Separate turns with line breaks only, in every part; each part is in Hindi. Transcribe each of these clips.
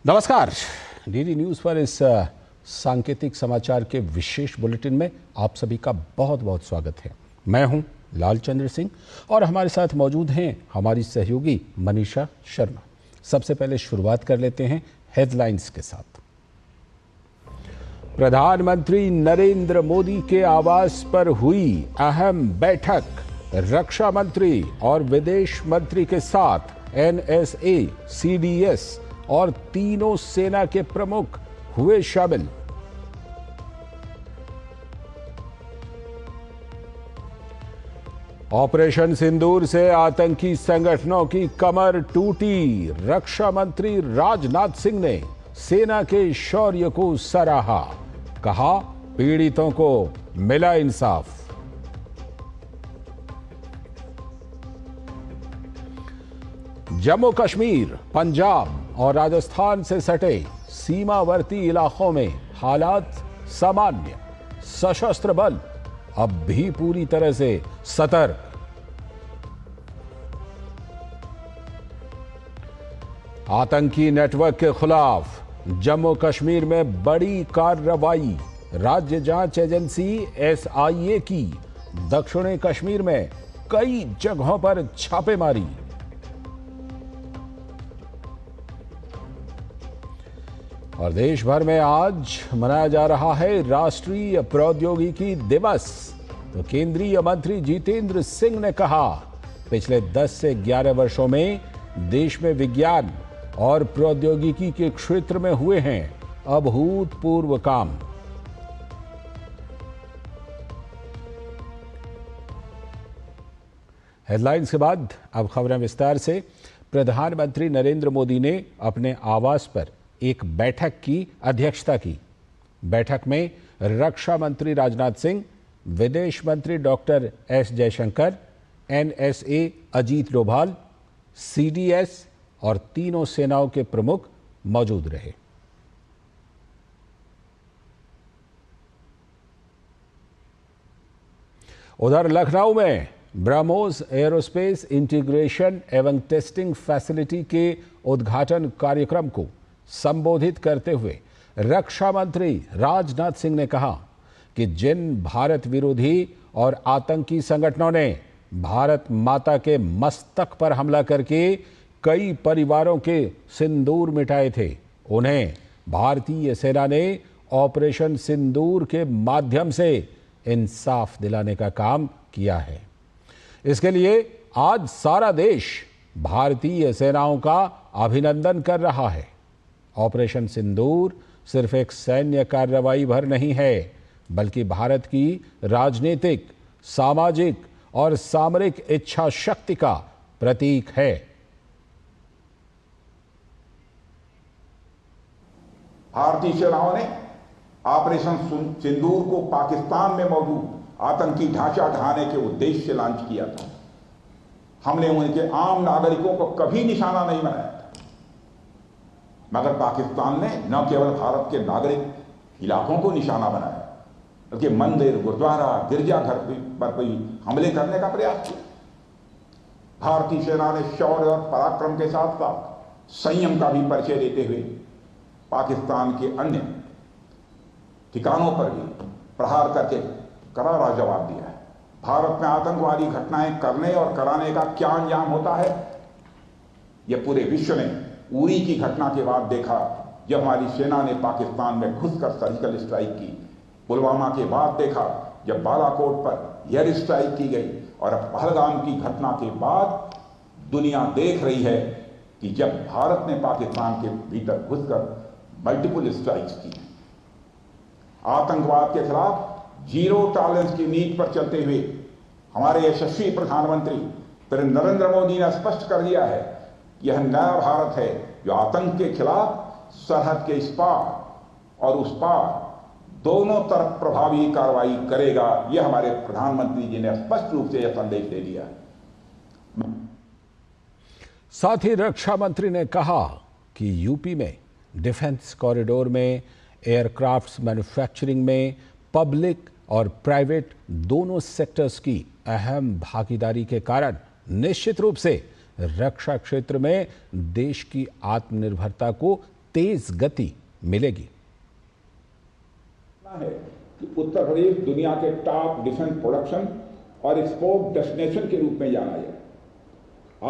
नमस्कार। डीडी न्यूज़ पर इस सांकेतिक समाचार के विशेष बुलेटिन में आप सभी का बहुत बहुत स्वागत है। मैं हूं लालचंद्र सिंह और हमारे साथ मौजूद हैं हमारी सहयोगी मनीषा शर्मा। सबसे पहले शुरुआत कर लेते हैं हेडलाइंस के साथ। प्रधानमंत्री नरेंद्र मोदी के आवास पर हुई अहम बैठक। रक्षा मंत्री और विदेश मंत्री के साथ एनएसए, सीडीएस और तीनों सेना के प्रमुख हुए शामिल। ऑपरेशन सिंदूर से आतंकी संगठनों की कमर टूटी। रक्षा मंत्री राजनाथ सिंह ने सेना के शौर्य को सराहा। कहा, पीड़ितों को मिला इंसाफ। जम्मू कश्मीर, पंजाब और राजस्थान से सटे सीमावर्ती इलाकों में हालात सामान्य। सशस्त्र बल अब भी पूरी तरह से सतर्क। आतंकी नेटवर्क के खिलाफ जम्मू कश्मीर में बड़ी कार्रवाई। राज्य जांच एजेंसी एसआईए की दक्षिणी कश्मीर में कई जगहों पर छापेमारी। और देश भर में आज मनाया जा रहा है राष्ट्रीय प्रौद्योगिकी दिवस। तो केंद्रीय मंत्री जितेंद्र सिंह ने कहा, पिछले 10 से 11 वर्षों में देश में विज्ञान और प्रौद्योगिकी के क्षेत्र में हुए हैं अभूतपूर्व काम। हेडलाइंस के बाद अब खबरें विस्तार से। प्रधानमंत्री नरेंद्र मोदी ने अपने आवास पर एक बैठक की अध्यक्षता की। बैठक में रक्षा मंत्री राजनाथ सिंह, विदेश मंत्री doctor S Jaishankar, NSA Ajit Doval, CDS और तीनों सेनाओं के प्रमुख मौजूद रहे। उधर लखनऊ में ब्रह्मोस एरोस्पेस इंटीग्रेशन एवं टेस्टिंग फैसिलिटी के उद्घाटन कार्यक्रम को संबोधित करते हुए रक्षा मंत्री राजनाथ सिंह ने कहा कि जिन भारत विरोधी और आतंकी संगठनों ने भारत माता के मस्तक पर हमला करके कई परिवारों के सिंदूर मिटाए थे, उन्हें भारतीय सेना ने ऑपरेशन सिंदूर के माध्यम से इंसाफ दिलाने का काम किया है। इसके लिए आज सारा देश भारतीय सेनाओं का अभिनंदन कर रहा है। ऑपरेशन सिंदूर सिर्फ एक सैन्य कार्रवाई भर नहीं है, बल्कि भारत की राजनीतिक, सामाजिक और सामरिक इच्छा शक्ति का प्रतीक है।
भारतीय सेनाओं ने ऑपरेशन सिंदूर को पाकिस्तान में मौजूद आतंकी ढांचा ढहाने के उद्देश्य से लॉन्च किया था। हमने उनके आम नागरिकों को कभी निशाना नहीं बनाया था, मगर पाकिस्तान ने न केवल भारत के नागरिक इलाकों को निशाना बनाया, बल्कि मंदिर, गुरुद्वारा, गिरजाघर पर भी हमले करने का प्रयास किया। भारतीय सेना ने शौर्य और पराक्रम के साथ साथ संयम का भी परिचय देते हुए पाकिस्तान के अन्य ठिकानों पर भी प्रहार करके करारा जवाब दिया है। भारत में आतंकवादी घटनाएं करने और कराने का क्या अंजाम होता है, यह पूरे विश्व ने उरी की घटना के बाद देखा, जब हमारी सेना ने पाकिस्तान में घुसकर सर्जिकल स्ट्राइक की। पुलवामा के बाद देखा, जब बालाकोट पर एयर स्ट्राइक की गई। और अब पहलगाम की घटना के बाद दुनिया देख रही है कि जब भारत ने पाकिस्तान के भीतर घुसकर मल्टीपल स्ट्राइक्स की। आतंकवाद के खिलाफ जीरो टॉलरेंस की नीति पर चलते हुए हमारे यशस्वी प्रधानमंत्री नरेंद्र मोदी ने स्पष्ट कर दिया है कि यह नया भारत है जो आतंक के खिलाफ सरहद के इस पार और उस पार दोनों तरफ प्रभावी कार्रवाई करेगा। यह हमारे प्रधानमंत्री जी ने स्पष्ट रूप से यह संदेश दे दिया है।
साथ ही रक्षा मंत्री ने कहा कि यूपी में डिफेंस कॉरिडोर में, एयरक्राफ्ट्स मैन्युफैक्चरिंग में पब्लिक और प्राइवेट दोनों सेक्टर्स की अहम भागीदारी के कारण निश्चित रूप से रक्षा क्षेत्र में देश की आत्मनिर्भरता को तेज गति मिलेगी।
है कि उत्तर प्रदेश दुनिया के टॉप डिफेंस प्रोडक्शन और एक्सपोर्ट डेस्टिनेशन के रूप में जाना जाए।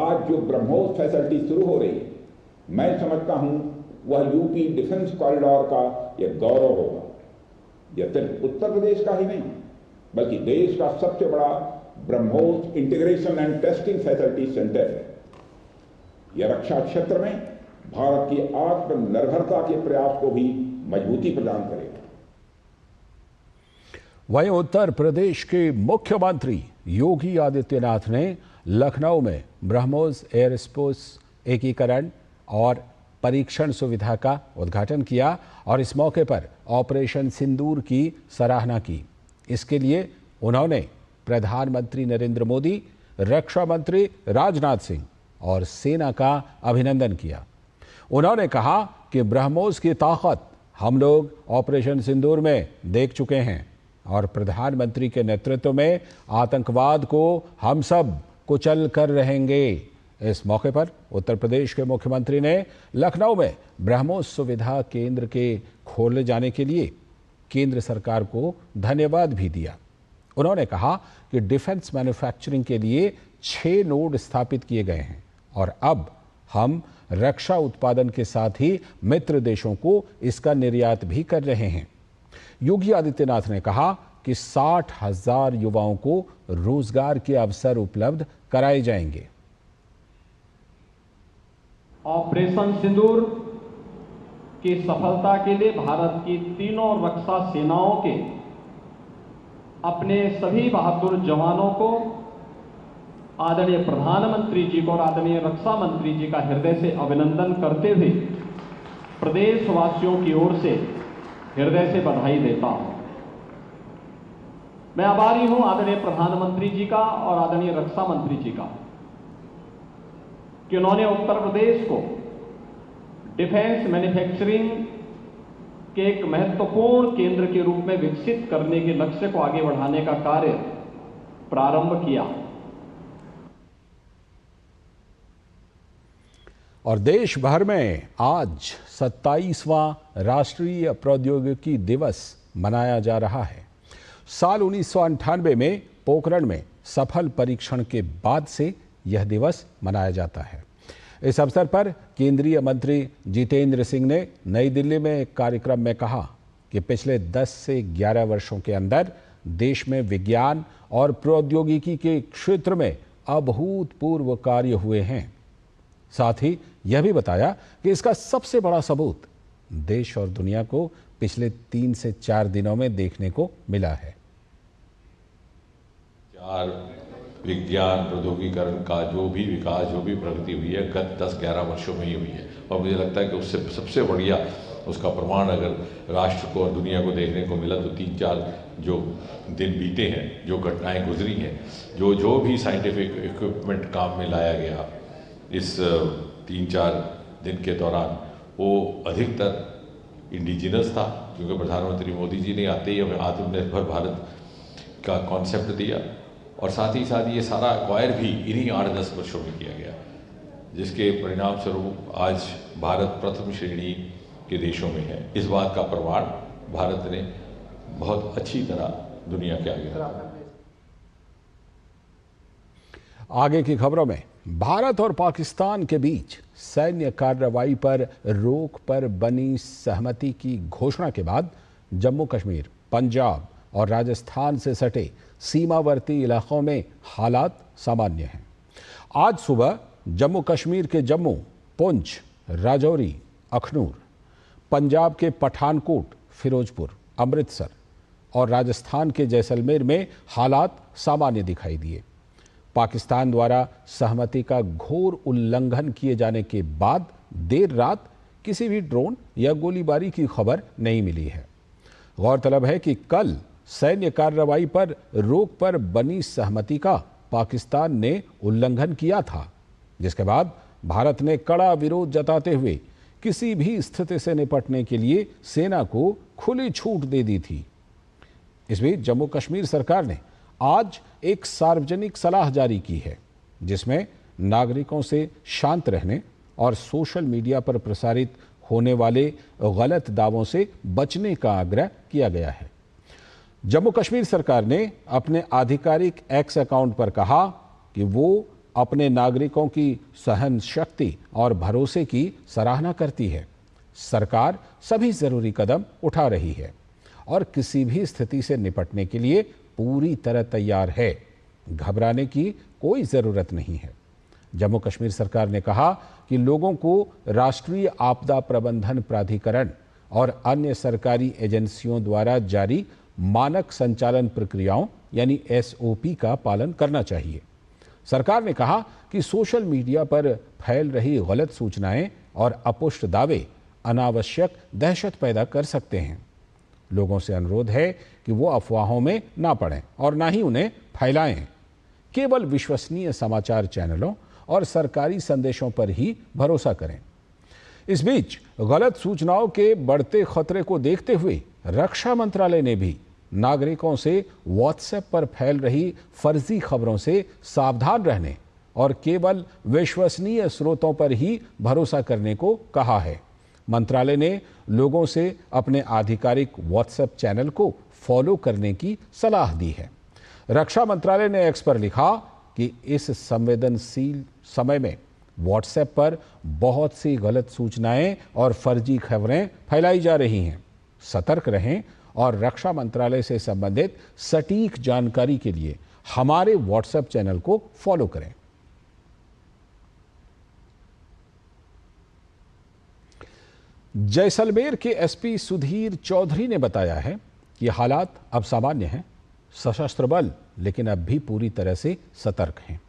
आज जो ब्रह्मोस फैसिलिटी शुरू हो रही है, मैं समझता हूं वह यूपी डिफेंस कॉरिडोर का यह गौरव होगा। यह सिर्फ उत्तर प्रदेश का ही नहीं, बल्कि देश का सबसे बड़ा BrahMos integration and testing facility centre है। यह रक्षा क्षेत्र में भारत की आत्मनिर्भरता के प्रयास को भी मजबूती प्रदान करेगा।
वहीं उत्तर प्रदेश के मुख्यमंत्री योगी आदित्यनाथ ने लखनऊ में ब्रह्मोस एयरस्पेस एकीकरण और परीक्षण सुविधा का उद्घाटन किया और इस मौके पर ऑपरेशन सिंदूर की सराहना की। इसके लिए उन्होंने प्रधानमंत्री नरेंद्र मोदी, रक्षा मंत्री राजनाथ सिंह और सेना का अभिनंदन किया। उन्होंने कहा कि ब्रह्मोस की ताकत हम लोग ऑपरेशन सिंदूर में देख चुके हैं और प्रधानमंत्री के नेतृत्व में आतंकवाद को हम सब कुचल कर रहेंगे। इस मौके पर उत्तर प्रदेश के मुख्यमंत्री ने लखनऊ में ब्रह्मोस सुविधा केंद्र के खोले जाने के लिए केंद्र सरकार को धन्यवाद भी दिया। उन्होंने कहा कि डिफेंस मैन्युफैक्चरिंग के लिए 6 नोड स्थापित किए गए हैं और अब हम रक्षा उत्पादन के साथ ही मित्र देशों को इसका निर्यात भी कर रहे हैं। योगी आदित्यनाथ ने कहा कि 60,000 युवाओं को रोजगार के अवसर उपलब्ध कराए जाएंगे।
ऑपरेशन सिंदूर की सफलता के लिए भारत की तीनों रक्षा सेनाओं के अपने सभी बहादुर जवानों को आदरणीय प्रधानमंत्री जी को और आदरणीय रक्षा मंत्री जी का हृदय से अभिनंदन करते हुए प्रदेशवासियों की ओर से हृदय से बधाई देता हूं। मैं आभारी हूं आदरणीय प्रधानमंत्री जी का और आदरणीय रक्षा मंत्री जी का कि उन्होंने उत्तर प्रदेश को डिफेंस मैन्युफैक्चरिंग के एक महत्वपूर्ण केंद्र के रूप में विकसित करने के लक्ष्य को आगे बढ़ाने का कार्य प्रारंभ किया।
और देश भर में आज 27वां राष्ट्रीय प्रौद्योगिकी दिवस मनाया जा रहा है। साल 1998 में पोखरण में सफल परीक्षण के बाद से यह दिवस मनाया जाता है। इस अवसर पर केंद्रीय मंत्री जितेंद्र सिंह ने नई दिल्ली में एक कार्यक्रम में कहा कि पिछले 10 से 11 वर्षों के अंदर देश में विज्ञान और प्रौद्योगिकी के क्षेत्र में अभूतपूर्व कार्य हुए हैं। साथ ही यह भी बताया कि इसका सबसे बड़ा सबूत देश और दुनिया को पिछले 3 से 4 दिनों में देखने को मिला है।
विज्ञान प्रौद्योगिकीकरण का जो भी विकास, जो भी प्रगति हुई है गत 10-11 वर्षों में ही हुई है और मुझे लगता है कि उससे सबसे बढ़िया उसका प्रमाण अगर राष्ट्र को और दुनिया को देखने को मिला तो 3-4 जो दिन बीते हैं, जो घटनाएं गुजरी हैं, जो भी साइंटिफिक इक्विपमेंट काम में लाया गया इस 3-4 दिन के दौरान, वो अधिकतर इंडिजिनस था क्योंकि प्रधानमंत्री मोदी जी ने आते ही हमें आत्मनिर्भर भारत का कॉन्सेप्ट दिया और साथ ही साथ ये सारा एक्वायर भी इन्हीं 8-10 वर्षों में किया गया, जिसके परिणाम स्वरूप आज भारत प्रथम श्रेणी के देशों में है। इस बात का प्रमाण भारत ने बहुत अच्छी तरह दुनिया के आगे रखा।
आगे की खबरों में भारत और पाकिस्तान के बीच सैन्य कार्रवाई पर रोक पर बनी सहमति की घोषणा के बाद जम्मू कश्मीर, पंजाब और राजस्थान से सटे सीमावर्ती इलाकों में हालात सामान्य हैं। आज सुबह जम्मू कश्मीर के जम्मू, पुंछ, राजौरी, अखनूर, पंजाब के पठानकोट, फिरोजपुर, अमृतसर और राजस्थान के जैसलमेर में हालात सामान्य दिखाई दिए। पाकिस्तान द्वारा सहमति का घोर उल्लंघन किए जाने के बाद देर रात किसी भी ड्रोन या गोलीबारी की खबर नहीं मिली है। गौरतलब है कि कल सैन्य कार्रवाई पर रोक पर बनी सहमति का पाकिस्तान ने उल्लंघन किया था, जिसके बाद भारत ने कड़ा विरोध जताते हुए किसी भी स्थिति से निपटने के लिए सेना को खुली छूट दे दी थी। इस बीच जम्मू कश्मीर सरकार ने आज एक सार्वजनिक सलाह जारी की है, जिसमें नागरिकों से शांत रहने और सोशल मीडिया पर प्रसारित होने वाले गलत दावों से बचने का आग्रह किया गया है। जम्मू कश्मीर सरकार ने अपने आधिकारिक एक्स अकाउंट पर कहा कि वो अपने नागरिकों की सहन शक्ति और भरोसे की सराहना करती है। सरकार सभी जरूरी कदम उठा रही है और किसी भी स्थिति से निपटने के लिए पूरी तरह तैयार है। घबराने की कोई जरूरत नहीं है। जम्मू कश्मीर सरकार ने कहा कि लोगों को राष्ट्रीय आपदा प्रबंधन प्राधिकरण और अन्य सरकारी एजेंसियों द्वारा जारी मानक संचालन प्रक्रियाओं यानी SOP का पालन करना चाहिए। सरकार ने कहा कि सोशल मीडिया पर फैल रही गलत सूचनाएं और अपुष्ट दावे अनावश्यक दहशत पैदा कर सकते हैं। लोगों से अनुरोध है कि वो अफवाहों में ना पड़ें और ना ही उन्हें फैलाएं। केवल विश्वसनीय समाचार चैनलों और सरकारी संदेशों पर ही भरोसा करें। इस बीच गलत सूचनाओं के बढ़ते खतरे को देखते हुए रक्षा मंत्रालय ने भी नागरिकों से व्हाट्सएप पर फैल रही फर्जी खबरों से सावधान रहने और केवल विश्वसनीय स्रोतों पर ही भरोसा करने को कहा है। मंत्रालय ने लोगों से अपने आधिकारिक व्हाट्सएप चैनल को फॉलो करने की सलाह दी है। रक्षा मंत्रालय ने एक्स पर लिखा कि इस संवेदनशील समय में व्हाट्सएप पर बहुत सी गलत सूचनाएं और फर्जी खबरें फैलाई जा रही हैं। सतर्क रहें और रक्षा मंत्रालय से संबंधित सटीक जानकारी के लिए हमारे व्हाट्सएप चैनल को फॉलो करें। जैसलमेर के SP सुधीर चौधरी ने बताया है कि हालात अब सामान्य हैं। सशस्त्र बल लेकिन अब भी पूरी तरह से सतर्क हैं।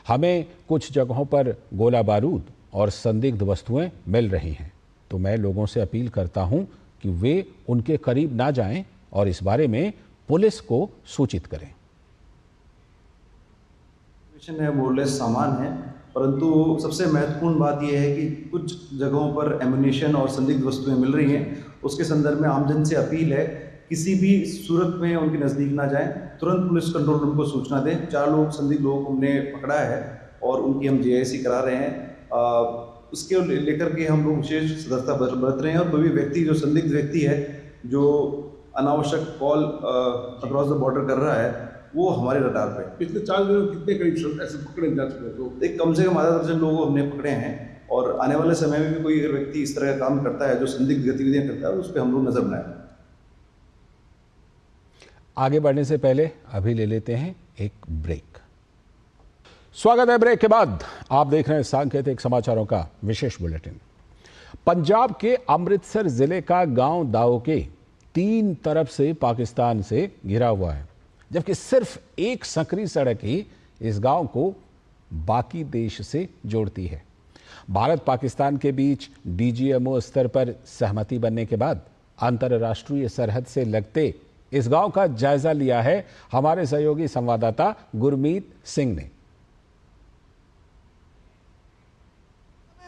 हमें कुछ जगहों पर गोला बारूद और संदिग्ध वस्तुएं मिल रही हैं, तो मैं लोगों से अपील करता हूं कि वे उनके करीब ना जाएं और इस बारे में पुलिस को सूचित करें।
है बोले सामान है, परंतु सबसे महत्वपूर्ण बात यह है कि कुछ जगहों पर एम्युनिशन और संदिग्ध वस्तुएं मिल रही हैं। उसके संदर्भ में आमजन से अपील है, किसी भी सूरत में उनके नज़दीक ना जाएं, तुरंत पुलिस कंट्रोल रूम को सूचना दें। 4 लोग संदिग्ध लोगों को हमने पकड़ा है और उनकी हम JIC करा रहे हैं। उसके लेकर के हम लोग विशेष सतर्कता बरत रहे हैं और कोई भी व्यक्ति जो संदिग्ध व्यक्ति है जो अनावश्यक कॉल अक्रॉस द बॉर्डर कर रहा है वो हमारे रडार पे।
पिछले 4 दिनों में कितने करीब ऐसे पकड़े जा चुके हैं? तो
एक कम से कम आधा दर्जन लोग हमने पकड़े हैं और आने वाले समय में भी कोई अगर व्यक्ति इस तरह का काम करता है जो संदिग्ध गतिविधियां करता है उस पर हम लोग नजर बनाए।
आगे बढ़ने से पहले अभी ले लेते हैं एक ब्रेक। स्वागत है ब्रेक के बाद। आप देख रहे हैं सांकेतिक समाचारों का विशेष बुलेटिन। पंजाब के अमृतसर जिले का गांव दाओके 3 तरफ से पाकिस्तान से घिरा हुआ है, जबकि सिर्फ एक संकरी सड़क ही इस गांव को बाकी देश से जोड़ती है। भारत पाकिस्तान के बीच DGMO स्तर पर सहमति बनने के बाद अंतर्राष्ट्रीय सरहद से लगते इस गांव का जायजा लिया है हमारे सहयोगी संवाददाता गुरमीत सिंह ने।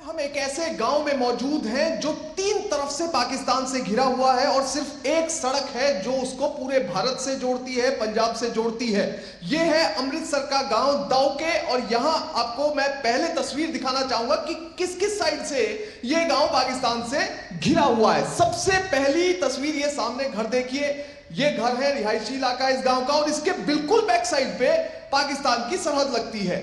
हम एक ऐसे गांव में मौजूद हैं जो 3 तरफ से पाकिस्तान से घिरा हुआ है और सिर्फ एक सड़क है जो उसको पूरे भारत से जोड़ती है, पंजाब से जोड़ती है। यह है अमृतसर का गांव दाओके और यहां आपको मैं पहले तस्वीर दिखाना चाहूंगा कि किस किस साइड से यह गांव पाकिस्तान से घिरा हुआ है। सबसे पहली तस्वीर ये सामने घर देखिए, ये घर है रिहायशी इलाका इस गांव का और इसके बिल्कुल बैक साइड पे पाकिस्तान की सरहद लगती है।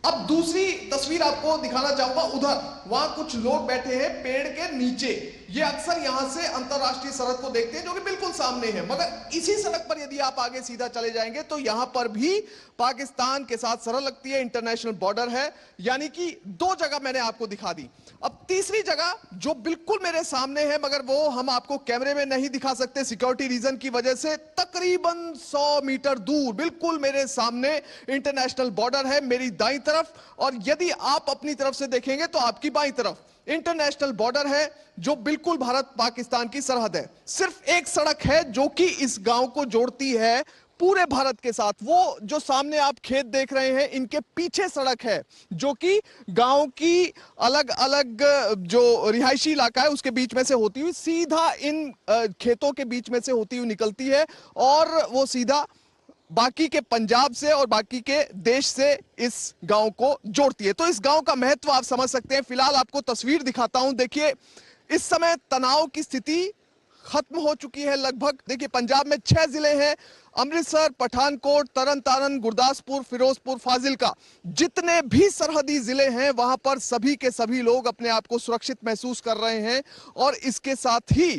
अब दूसरी तस्वीर आपको दिखाना चाहूंगा, उधर वहां कुछ लोग बैठे हैं पेड़ के नीचे। ये अक्सर यहां से अंतरराष्ट्रीय सरहद को देखते हैं जो कि बिल्कुल सामने है, मगर इसी सड़क पर यदि आप आगे सीधा चले जाएंगे तो यहां पर भी पाकिस्तान के साथ सरहद लगती है, इंटरनेशनल बॉर्डर है। यानी कि 2 जगह मैंने आपको दिखा दी। अब तीसरी जगह जो बिल्कुल मेरे सामने है मगर वो हम आपको कैमरे में नहीं दिखा सकते सिक्योरिटी रीजन की वजह से, तकरीबन 100 मीटर दूर बिल्कुल मेरे सामने इंटरनेशनल बॉर्डर है मेरी दाईं तरफ, और यदि आप अपनी तरफ से देखेंगे तो आपकी बाईं तरफ इंटरनेशनल बॉर्डर है जो बिल्कुल भारत पाकिस्तान की सरहद है। सिर्फ एक सड़क है जो कि इस गांव को जोड़ती है पूरे भारत के साथ। वो जो सामने आप खेत देख रहे हैं इनके पीछे सड़क है जो कि गांव की अलग अलग जो रिहायशी इलाका है उसके बीच में से होती हुई सीधा इन खेतों के बीच में से होती हुई निकलती है और वो सीधा बाकी के पंजाब से और बाकी के देश से इस गांव को जोड़ती है। तो इस गांव का महत्व आप समझ सकते हैं। फिलहाल आपको तस्वीर दिखाता हूं, देखिए इस समय तनाव की स्थिति खत्म हो चुकी है लगभग। देखिए, पंजाब में 6 जिले हैं, अमृतसर, पठानकोट, तरन तारन, गुरदासपुर, फिरोजपुर, फाजिलका, जितने भी सरहदी जिले हैं वहां पर सभी के सभी लोग अपने आप को सुरक्षित महसूस कर रहे हैं और इसके साथ ही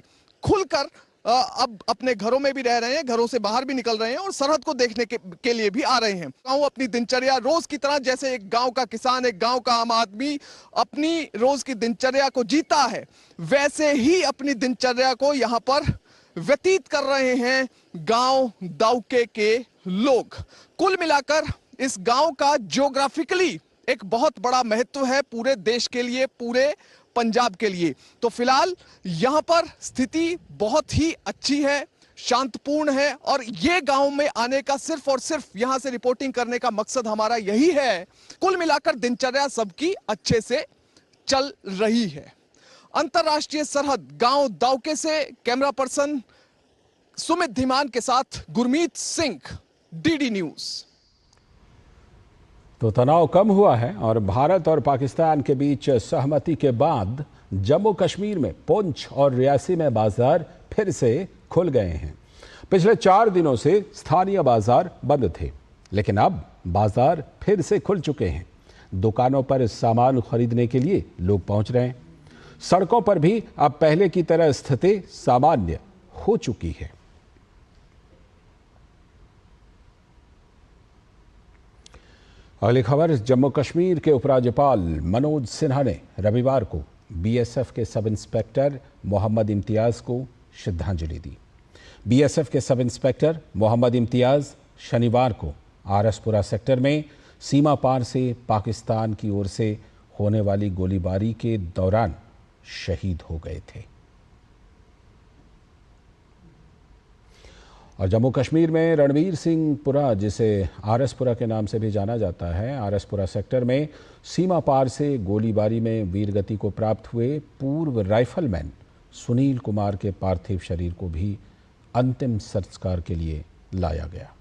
खुलकर अब अपने घरों में भी रह रहे हैं, घरों से बाहर भी निकल रहे हैं और सरहद को देखने के लिए भी आ रहे हैं। गाँव अपनी दिनचर्या रोज की तरह, जैसे एक गांव का किसान, एक गांव का आम आदमी अपनी रोज की दिनचर्या को जीता है, वैसे ही अपनी दिनचर्या को यहां पर व्यतीत कर रहे हैं गांव दाउके के लोग। कुल मिलाकर इस गांव का ज्योग्राफिकली एक बहुत बड़ा महत्व है पूरे देश के लिए, पूरे पंजाब के लिए। तो फिलहाल यहां पर स्थिति बहुत ही अच्छी है, शांतपूर्ण है और ये गांव में आने का सिर्फ और सिर्फ यहां से रिपोर्टिंग करने का मकसद हमारा यही है। कुल मिलाकर दिनचर्या सबकी अच्छे से चल रही है। अंतरराष्ट्रीय सरहद गांव दाउके से कैमरा पर्सन सुमित धीमान के साथ गुरमीत सिंह, डीडी न्यूज।
तो तनाव कम हुआ है और भारत और पाकिस्तान के बीच सहमति के बाद जम्मू कश्मीर में पुंछ और रियासी में बाजार फिर से खुल गए हैं। पिछले 4 दिनों से स्थानीय बाजार बंद थे, लेकिन अब बाजार फिर से खुल चुके हैं। दुकानों पर सामान खरीदने के लिए लोग पहुंच रहे हैं। सड़कों पर भी अब पहले की तरह स्थिति सामान्य हो चुकी है। अगली खबर, जम्मू कश्मीर के उपराज्यपाल मनोज सिन्हा ने रविवार को बीएसएफ के सब इंस्पेक्टर मोहम्मद इम्तियाज को श्रद्धांजलि दी। बीएसएफ के सब इंस्पेक्टर मोहम्मद इम्तियाज शनिवार को आरसपुरा सेक्टर में सीमा पार से पाकिस्तान की ओर से होने वाली गोलीबारी के दौरान शहीद हो गए थे। और जम्मू कश्मीर में रणवीर सिंह पुरा, जिसे आरसपुरा के नाम से भी जाना जाता है, आरसपुरा सेक्टर में सीमा पार से गोलीबारी में वीरगति को प्राप्त हुए पूर्व राइफलमैन सुनील कुमार के पार्थिव शरीर को भी अंतिम संस्कार के लिए लाया गया।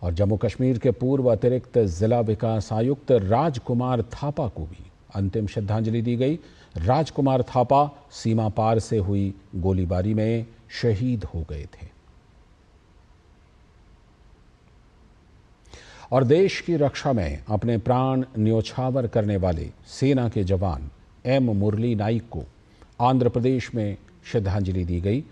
और जम्मू कश्मीर के पूर्व अतिरिक्त जिला विकास आयुक्त राजकुमार थापा को भी अंतिम श्रद्धांजलि दी गई। राजकुमार थापा सीमा पार से हुई गोलीबारी में शहीद हो गए थे। और देश की रक्षा में अपने प्राण न्योछावर करने वाले सेना के जवान एम मुरली नाइक को आंध्र प्रदेश में श्रद्धांजलि दी गई।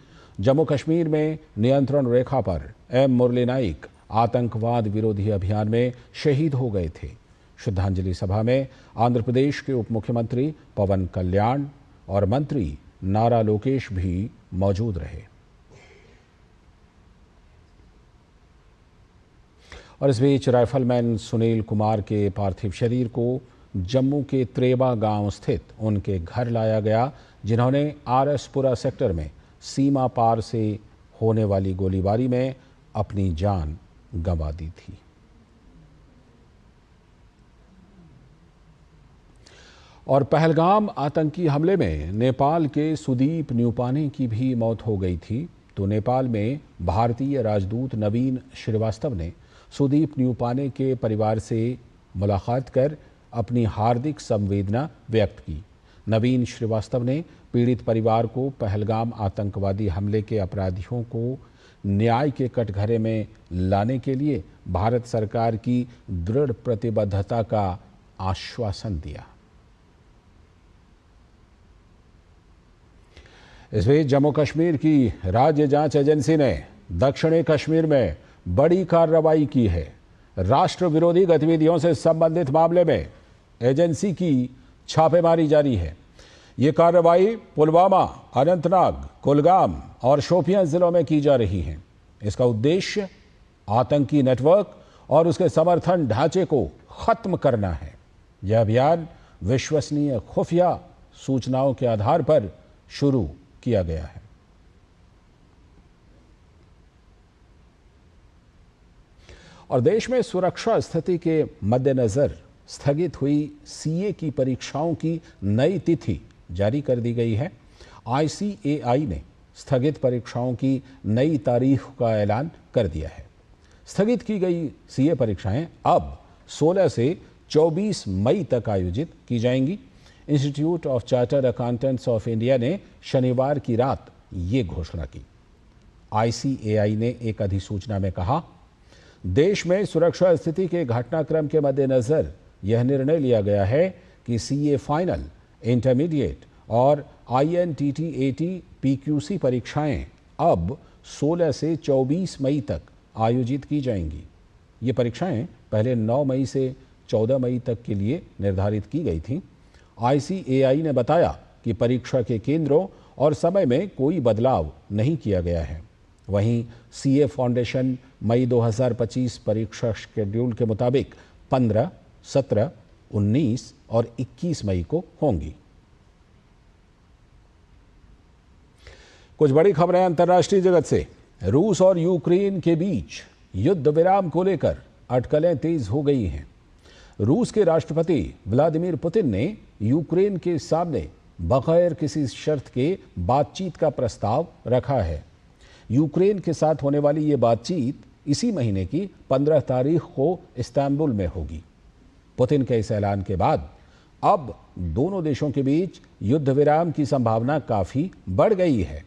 जम्मू कश्मीर में नियंत्रण रेखा पर एम मुरली नाइक आतंकवाद विरोधी अभियान में शहीद हो गए थे। श्रद्धांजलि सभा में आंध्र प्रदेश के उप मुख्यमंत्री पवन कल्याण और मंत्री नारा लोकेश भी मौजूद रहे। और इस बीच राइफलमैन सुनील कुमार के पार्थिव शरीर को जम्मू के त्रेबा गांव स्थित उनके घर लाया गया, जिन्होंने आरएसपुरा सेक्टर में सीमा पार से होने वाली गोलीबारी में अपनी जान गंवा दी थी। और पहलगाम आतंकी हमले में नेपाल के सुदीप न्यूपाने की भी मौत हो गई थी। तो नेपाल में भारतीय राजदूत नवीन श्रीवास्तव ने सुदीप न्यूपाने के परिवार से मुलाकात कर अपनी हार्दिक संवेदना व्यक्त की। नवीन श्रीवास्तव ने पीड़ित परिवार को पहलगाम आतंकवादी हमले के अपराधियों को न्याय के कटघरे में लाने के लिए भारत सरकार की दृढ़ प्रतिबद्धता का आश्वासन दिया। इस बीच जम्मू कश्मीर की राज्य जांच एजेंसी ने दक्षिणी कश्मीर में बड़ी कार्रवाई की है। राष्ट्र विरोधी गतिविधियों से संबंधित मामले में एजेंसी की छापेमारी जारी है। ये कार्रवाई पुलवामा, अनंतनाग, कुलगाम और शोपियां जिलों में की जा रही है। इसका उद्देश्य आतंकी नेटवर्क और उसके समर्थन ढांचे को खत्म करना है। यह अभियान विश्वसनीय खुफिया सूचनाओं के आधार पर शुरू किया गया है। और देश में सुरक्षा स्थिति के मद्देनजर स्थगित हुई सीए की परीक्षाओं की नई तिथि जारी कर दी गई है। आईसीएआई ने स्थगित परीक्षाओं की नई तारीख का ऐलान कर दिया है। स्थगित की गई सीए परीक्षाएं अब 16 से 24 मई तक आयोजित की जाएंगी। Institute of chartered accountants of India ने शनिवार की रात ये घोषणा की। ICAI ने एक अधिसूचना में कहा, देश में सुरक्षा स्थिति के घटनाक्रम के मद्देनजर यह निर्णय लिया गया है कि CA फाइनल, इंटरमीडिएट और INTT-AT PQC परीक्षाएं अब 16 से 24 मई तक आयोजित की जाएंगी। ये परीक्षाएं पहले 9 मई से 14 मई तक के लिए निर्धारित की गई थीं। ICAI ने बताया कि परीक्षा के केंद्रों और समय में कोई बदलाव नहीं किया गया है। वहीं CA फाउंडेशन मई 2025 परीक्षा शेड्यूल के मुताबिक 15, 17, 19 और 21 मई को होंगी। कुछ बड़ी खबरें अंतर्राष्ट्रीय जगत से। रूस और यूक्रेन के बीच युद्ध विराम को लेकर अटकलें तेज हो गई हैं। रूस के राष्ट्रपति व्लादिमीर पुतिन ने यूक्रेन के सामने बगैर किसी शर्त के बातचीत का प्रस्ताव रखा है। यूक्रेन के साथ होने वाली ये बातचीत इसी महीने की 15 तारीख को इस्तांबुल में होगी। पुतिन के इस ऐलान के बाद अब दोनों देशों के बीच युद्ध विराम की संभावना काफी बढ़ गई है।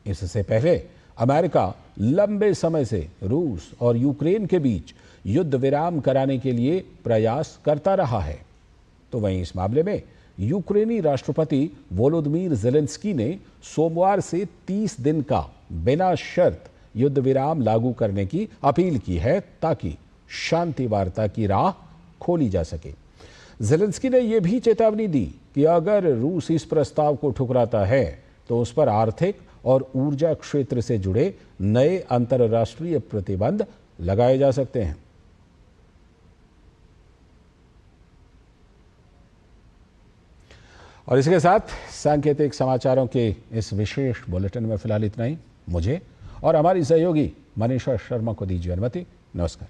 इससे पहले अमेरिका लंबे समय से रूस और यूक्रेन के बीच युद्ध विराम कराने के लिए प्रयास करता रहा है। तो वहीं इस मामले में यूक्रेनी राष्ट्रपति वोलोदिमीर ज़ेलेंस्की ने सोमवार से 30 दिन का बिना शर्त युद्ध विराम लागू करने की अपील की है, ताकि शांति वार्ता की राह खोली जा सके। ज़ेलेंस्की ने यह भी चेतावनी दी कि अगर रूस इस प्रस्ताव को ठुकराता है तो उस पर आर्थिक और ऊर्जा क्षेत्र से जुड़े नए अंतर्राष्ट्रीय प्रतिबंध लगाए जा सकते हैं। और इसके साथ सांकेतिक समाचारों के इस विशेष बुलेटिन में फिलहाल इतना ही। मुझे और हमारी सहयोगी मनीषा शर्मा को दीजिए अनुमति। नमस्कार।